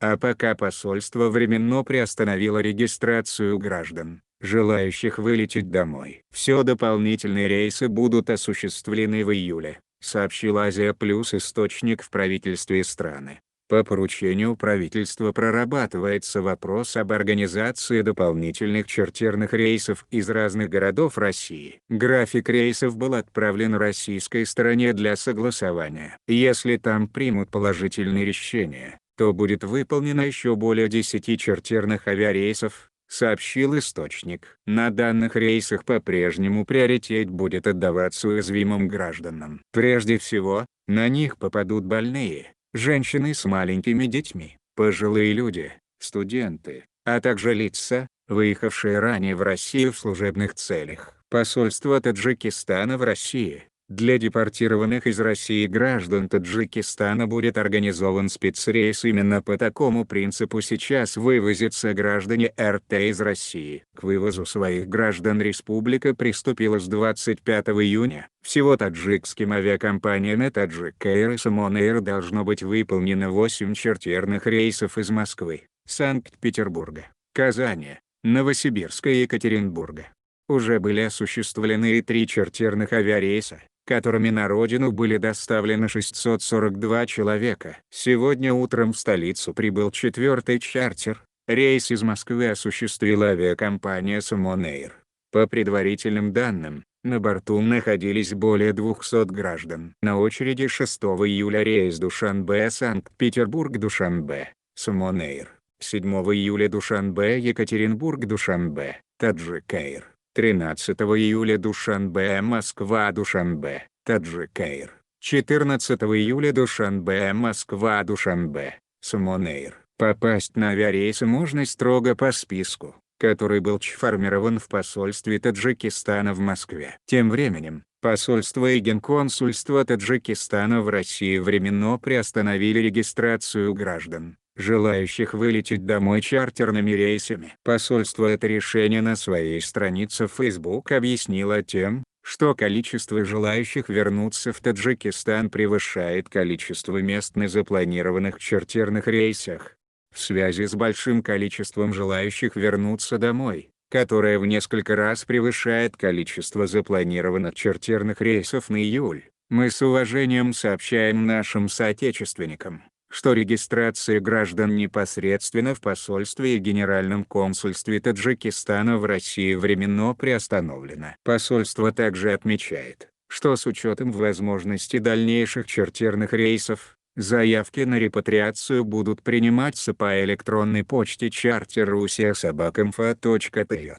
А пока посольство временно приостановило регистрацию граждан, желающих вылететь домой. Все дополнительные рейсы будут осуществлены в июле, сообщил Азия Плюс источник в правительстве страны. По поручению правительства прорабатывается вопрос об организации дополнительных чартерных рейсов из разных городов России. График рейсов был отправлен российской стороне для согласования. Если там примут положительные решения, то будет выполнено еще более 10 чартерных авиарейсов, сообщил источник. На данных рейсах по-прежнему приоритет будет отдаваться уязвимым гражданам. Прежде всего, на них попадут больные, женщины с маленькими детьми, пожилые люди, студенты, а также лица, выехавшие ранее в Россию в служебных целях. Посольство Таджикистана в России. Для депортированных из России граждан Таджикистана будет организован спецрейс. Именно по такому принципу сейчас вывозятся граждане РТ из России. К вывозу своих граждан республика приступила с 25 июня. Всего таджикским авиакомпаниям Tajik Air и Samon Air должно быть выполнено 8 чартерных рейсов из Москвы, Санкт-Петербурга, Казани, Новосибирска и Екатеринбурга. Уже были осуществлены и 3 чартерных авиарейса, которыми на родину были доставлены 642 человека. Сегодня утром в столицу прибыл 4-й чартер. Рейс из Москвы осуществила авиакомпания Samon Air. По предварительным данным, на борту находились более 200 граждан. На очереди 6 июля рейс Душанбе-Санкт-Петербург-Душанбе, Samon Air. 7 июля Душанбе-Екатеринбург-Душанбе, Tajik Air. 13 июля Душанбе-Москва-Душанбе, Tajik Air. 14 июля Душанбе-Москва-Душанбе, Samon Air. Попасть на авиарейсы можно строго по списку, который был сформирован в посольстве Таджикистана в Москве. Тем временем, посольство и генконсульство Таджикистана в России временно приостановили регистрацию граждан, желающих вылететь домой чартерными рейсами. Посольство это решение на своей странице в Facebook объяснило тем, что количество желающих вернуться в Таджикистан превышает количество мест на запланированных чартерных рейсах. В связи с большим количеством желающих вернуться домой, которое в несколько раз превышает количество запланированных чартерных рейсов на июль, мы с уважением сообщаем нашим соотечественникам, что регистрация граждан непосредственно в посольстве и Генеральном консульстве Таджикистана в России временно приостановлена. Посольство также отмечает, что с учетом возможности дальнейших чартерных рейсов, заявки на репатриацию будут приниматься по электронной почте charter@rusia@info.tj.